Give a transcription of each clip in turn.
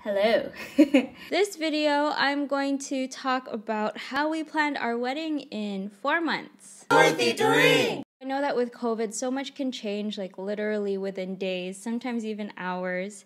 Hello. This video, I'm going to talk about how we planned our wedding in 4 months. 23! I know that with COVID, so much can change, like literally within days, sometimes even hours,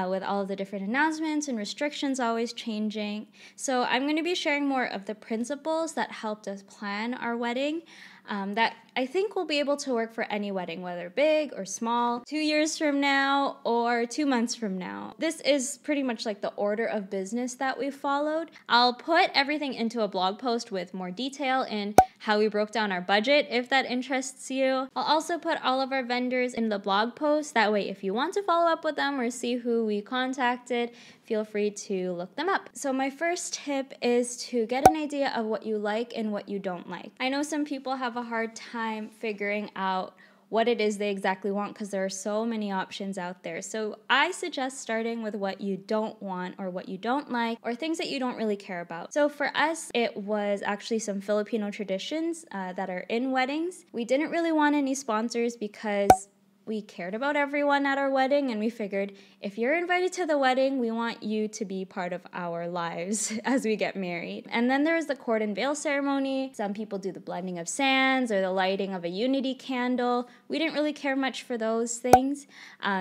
with all of the different announcements and restrictions always changing. So I'm going to be sharing more of the principles that helped us plan our wedding that I think will be able to work for any wedding, whether big or small, 2 years from now or 2 months from now. This is pretty much like the order of business that we followed. I'll put everything into a blog post with more detail in how we broke down our budget, if that interests you. I'll also put all of our vendors in the blog post. That way, if you want to follow up with them or see who we contacted, feel free to look them up. So my first tip is to get an idea of what you like and what you don't like. I know some people have a hard time figuring out what it is they exactly want because there are so many options out there. So I suggest starting with what you don't want or what you don't like or things that you don't really care about. So for us, it was actually some Filipino traditions that are in weddings. We didn't really want any sponsors because we cared about everyone at our wedding, and we figured if you're invited to the wedding, we want you to be part of our lives as we get married. And then there's the cord and veil ceremony. Some people do the blending of sands or the lighting of a unity candle. We didn't really care much for those things,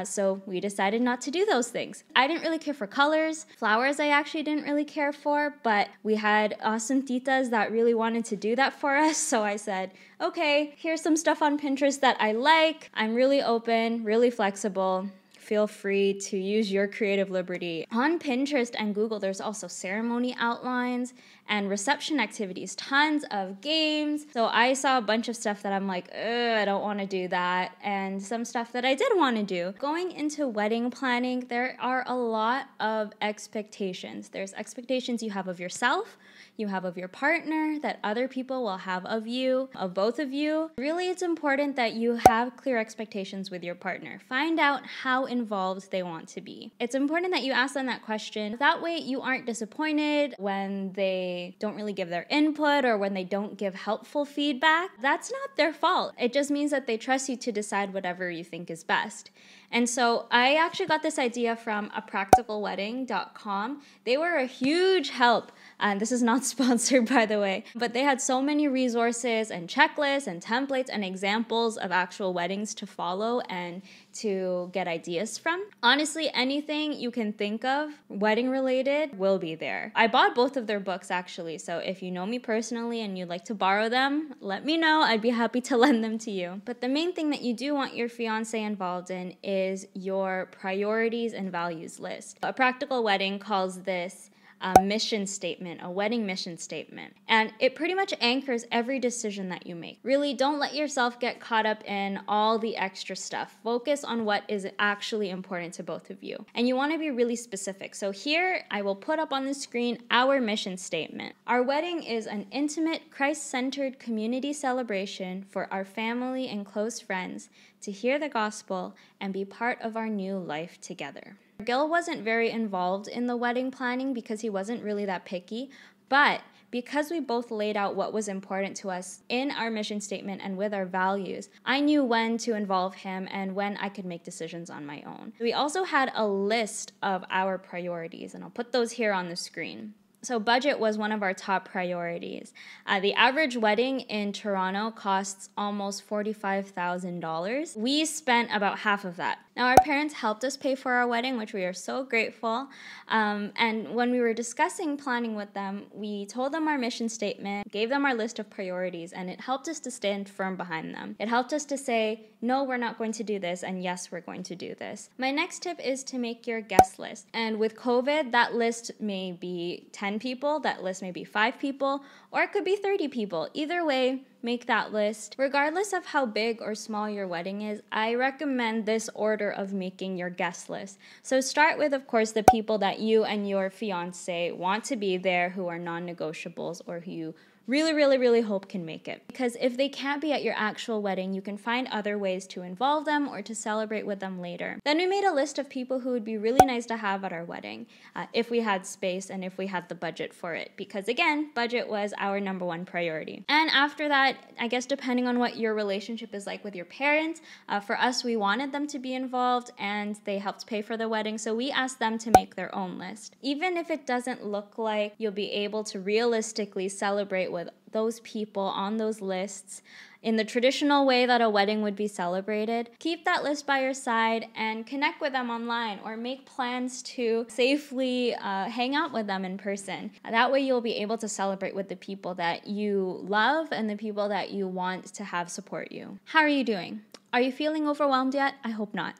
so we decided not to do those things. I didn't really care for colors. Flowers I actually didn't really care for, but we had awesome titas that really wanted to do that for us, so I said, okay, here's some stuff on Pinterest that I like. I'm really open, really flexible. Feel free to use your creative liberty. On Pinterest and Google, there's also ceremony outlines and reception activities, tons of games. So I saw a bunch of stuff that I'm like, I don't want to do that, and some stuff that I did want to do. Going into wedding planning, there are a lot of expectations. There's expectations you have of yourself, you have of your partner, that other people will have of you, of both of you. Really, it's important that you have clear expectations with your partner. Find out how involved they want to be. It's important that you ask them that question. That way you aren't disappointed when they don't really give their input or when they don't give helpful feedback. That's not their fault. It just means that they trust you to decide whatever you think is best. And so I actually got this idea from apracticalwedding.com. They were a huge help. And this is not sponsored, by the way, but they had so many resources and checklists and templates and examples of actual weddings to follow and to get ideas from. Honestly, anything you can think of wedding related will be there. I bought both of their books actually, so if you know me personally and you'd like to borrow them, let me know. I'd be happy to lend them to you. But the main thing that you do want your fiance involved in is your priorities and values list. A Practical Wedding calls this a mission statement, a wedding mission statement. And it pretty much anchors every decision that you make. Really, don't let yourself get caught up in all the extra stuff. Focus on what is actually important to both of you. And you want to be really specific. So here, I will put up on the screen our mission statement. Our wedding is an intimate, Christ-centered community celebration for our family and close friends to hear the gospel and be part of our new life together. Gil wasn't very involved in the wedding planning because he wasn't really that picky, but because we both laid out what was important to us in our mission statement and with our values, I knew when to involve him and when I could make decisions on my own. We also had a list of our priorities, and I'll put those here on the screen. So budget was one of our top priorities. The average wedding in Toronto costs almost $45,000. We spent about half of that. Now, our parents helped us pay for our wedding, which we are so grateful. And when we were discussing planning with them, we told them our mission statement, gave them our list of priorities, and it helped us to stand firm behind them. It helped us to say, no, we're not going to do this, and yes, we're going to do this. My next tip is to make your guest list. And with COVID, that list may be 10 people, that list may be 5 people, or it could be 30 people. Either way, make that list. Regardless of how big or small your wedding is, I recommend this order of making your guest list. So start with, of course, the people that you and your fiance want to be there, who are non-negotiables or who you really, really, really hope can make it. Because if they can't be at your actual wedding, you can find other ways to involve them or to celebrate with them later. Then we made a list of people who would be really nice to have at our wedding, if we had space and if we had the budget for it. Because again, budget was our number one priority. And after that, I guess depending on what your relationship is like with your parents, for us, we wanted them to be involved and they helped pay for the wedding. So we asked them to make their own list. Even if it doesn't look like you'll be able to realistically celebrate with those people on those lists in the traditional way that a wedding would be celebrated, keep that list by your side and connect with them online or make plans to safely hang out with them in person. That way you'll be able to celebrate with the people that you love and the people that you want to have support you. How are you doing? Are you feeling overwhelmed yet? I hope not.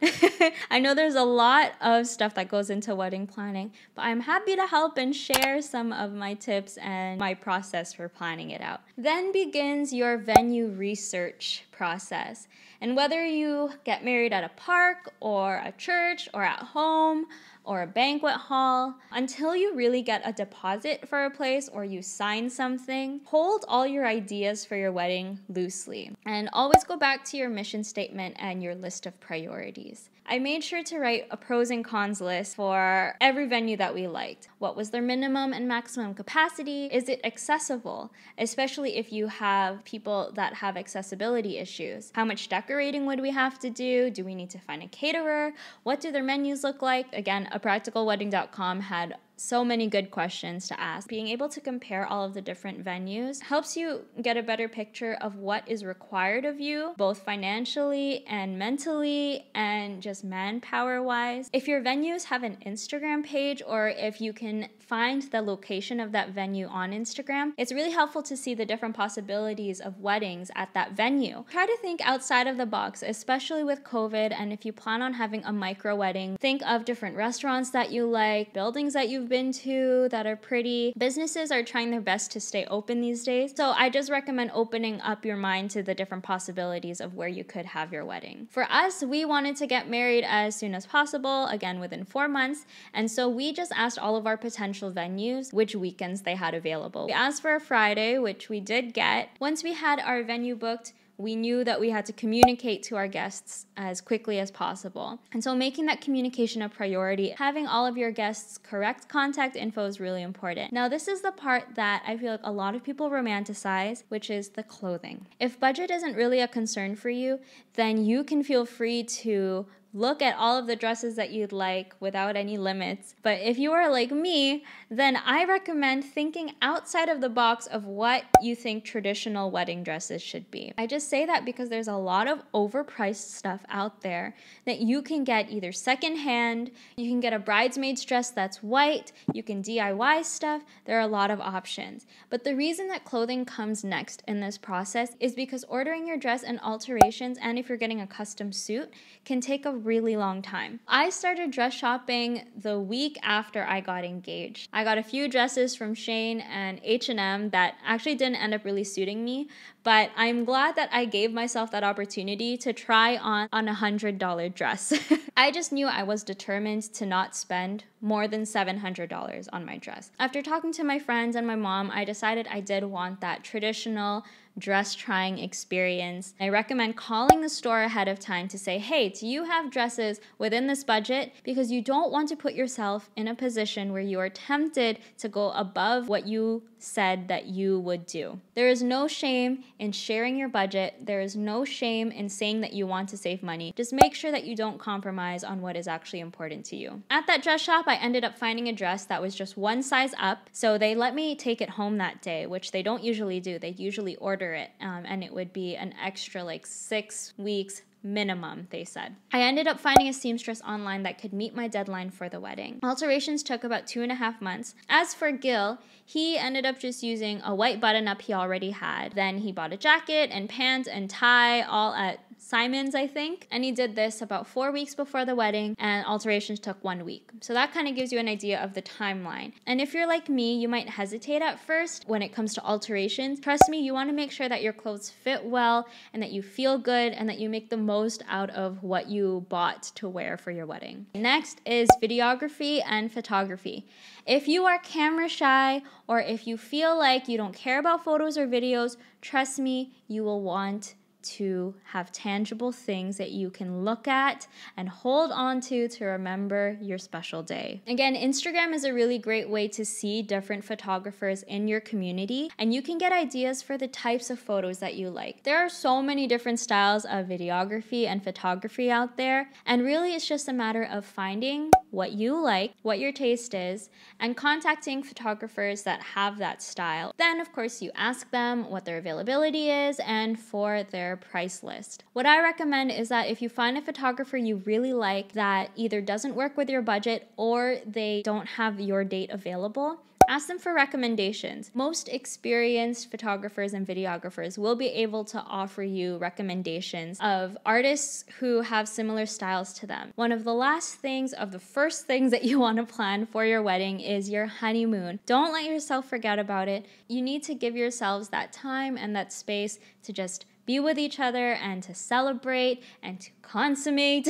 I know there's a lot of stuff that goes into wedding planning, but I'm happy to help and share some of my tips and my process for planning it out. Then begins your venue research process. And whether you get married at a park or a church or at home or a banquet hall, until you really get a deposit for a place or you sign something, hold all your ideas for your wedding loosely. And always go back to your mission statement and your list of priorities. I made sure to write a pros and cons list for every venue that we liked. What was their minimum and maximum capacity? Is it accessible? Especially if you have people that have accessibility issues. How much decorating would we have to do? Do we need to find a caterer? What do their menus look like? Again, apracticalwedding.com had so many good questions to ask. Being able to compare all of the different venues helps you get a better picture of what is required of you, both financially and mentally and just manpower-wise. If your venues have an Instagram page or if you can find the location of that venue on Instagram, it's really helpful to see the different possibilities of weddings at that venue. Try to think outside of the box, especially with COVID, and if you plan on having a micro wedding, think of different restaurants that you like, buildings that you've been to that are pretty. Businesses are trying their best to stay open these days, so I just recommend opening up your mind to the different possibilities of where you could have your wedding. For us, we wanted to get married as soon as possible, again within 4 months, and so we just asked all of our potential venues which weekends they had available. We asked for a Friday, which we did get. Once we had our venue booked, we knew that we had to communicate to our guests as quickly as possible. And so making that communication a priority, having all of your guests' correct contact info is really important. Now, this is the part that I feel like a lot of people romanticize, which is the clothing. If budget isn't really a concern for you, then you can feel free to look at all of the dresses that you'd like without any limits. But if you are like me, then I recommend thinking outside of the box of what you think traditional wedding dresses should be. I just say that because there's a lot of overpriced stuff out there that you can get either secondhand, you can get a bridesmaid's dress that's white, you can DIY stuff, there are a lot of options. But the reason that clothing comes next in this process is because ordering your dress and alterations, and if you're getting a custom suit, can take a really long time. I started dress shopping the week after I got engaged. I got a few dresses from Shane and H&M that actually didn't end up really suiting me, but I'm glad that I gave myself that opportunity to try on a $100 dress. I just knew I was determined to not spend more than $700 on my dress. After talking to my friends and my mom, I decided I did want that traditional dress trying experience. I recommend calling the store ahead of time to say, hey, do you have dresses within this budget? Because you don't want to put yourself in a position where you are tempted to go above what you said that you would do. There is no shame in sharing your budget. There is no shame in saying that you want to save money. Just make sure that you don't compromise on what is actually important to you. At that dress shop, I ended up finding a dress that was just one size up. So they let me take it home that day, which they don't usually do. They usually order it, and it would be an extra 6 weeks minimum, they said. I ended up finding a seamstress online that could meet my deadline for the wedding. Alterations took about 2.5 months. As for Gil, he ended up just using a white button-up he already had. Then he bought a jacket and pants and tie all at Simon's, I think. And he did this about 4 weeks before the wedding, and alterations took 1 week. So that kind of gives you an idea of the timeline. And if you're like me, you might hesitate at first when it comes to alterations. Trust me, you want to make sure that your clothes fit well and that you feel good and that you make the most out of what you bought to wear for your wedding. Next is videography and photography. If you are camera shy or if you feel like you don't care about photos or videos, trust me, you will want to have tangible things that you can look at and hold on to remember your special day. Again, Instagram is a really great way to see different photographers in your community, and you can get ideas for the types of photos that you like. There are so many different styles of videography and photography out there, and really it's just a matter of finding what you like, what your taste is, and contacting photographers that have that style. Then, of course, you ask them what their availability is and for their price list. What I recommend is that if you find a photographer you really like that either doesn't work with your budget or they don't have your date available, ask them for recommendations. Most experienced photographers and videographers will be able to offer you recommendations of artists who have similar styles to them. One of the first things that you want to plan for your wedding is your honeymoon. Don't let yourself forget about it. You need to give yourselves that time and that space to just be with each other and to celebrate and to consummate.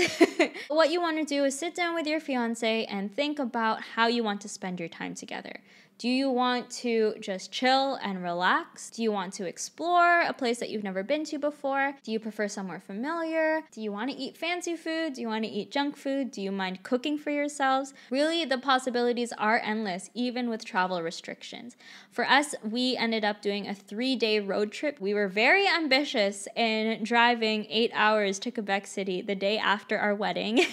What you want to do is sit down with your fiance and think about how you want to spend your time together. Do you want to just chill and relax? Do you want to explore a place that you've never been to before? Do you prefer somewhere familiar? Do you want to eat fancy food? Do you want to eat junk food? Do you mind cooking for yourselves? Really, the possibilities are endless, even with travel restrictions. For us, we ended up doing a 3-day road trip. We were very ambitious in driving 8 hours to Quebec City the day after our wedding.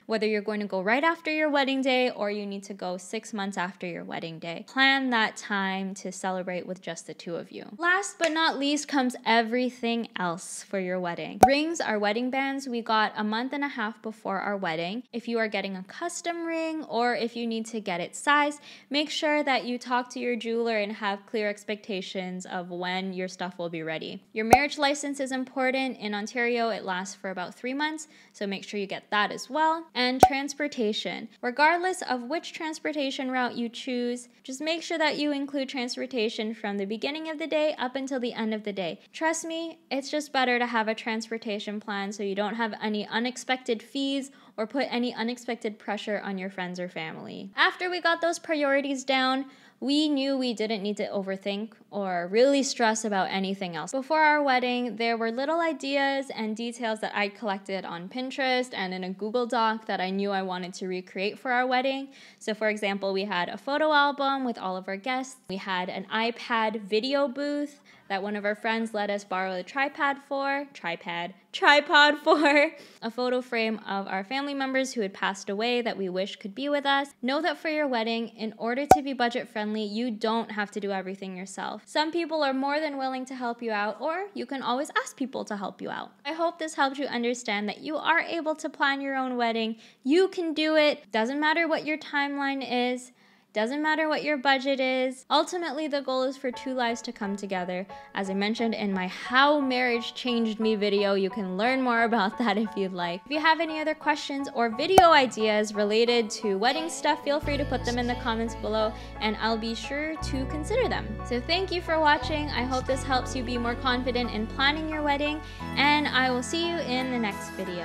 Whether you're going to go right after your wedding day or you need to go 6 months after your wedding day, plan that time to celebrate with just the two of you. Last but not least comes everything else for your wedding. Rings, our wedding bands, we got a month and a half before our wedding. If you are getting a custom ring or if you need to get it sized, make sure that you talk to your jeweler and have clear expectations of when your stuff will be ready. Your marriage license is important. In Ontario, it lasts for about 3 months, so make sure you get that as well. And transportation. Regardless of which transportation route you choose, just make sure that you include transportation from the beginning of the day up until the end of the day. Trust me, it's just better to have a transportation plan so you don't have any unexpected fees or put any unexpected pressure on your friends or family. After we got those priorities down, we knew we didn't need to overthink or really stress about anything else. Before our wedding, there were little ideas and details that I collected on Pinterest and in a Google Doc that I knew I wanted to recreate for our wedding. So for example, we had a photo album with all of our guests. We had an iPad video booth that one of our friends let us borrow the tripod for, a photo frame of our family members who had passed away that we wish could be with us. Know that for your wedding, in order to be budget friendly, you don't have to do everything yourself. Some people are more than willing to help you out, or you can always ask people to help you out. I hope this helps you understand that you are able to plan your own wedding. You can do it. Doesn't matter what your timeline is. Doesn't matter what your budget is. Ultimately, the goal is for two lives to come together. As I mentioned in my How Marriage Changed Me video, you can learn more about that if you'd like. If you have any other questions or video ideas related to wedding stuff, feel free to put them in the comments below and I'll be sure to consider them. So thank you for watching. I hope this helps you be more confident in planning your wedding, and I will see you in the next video.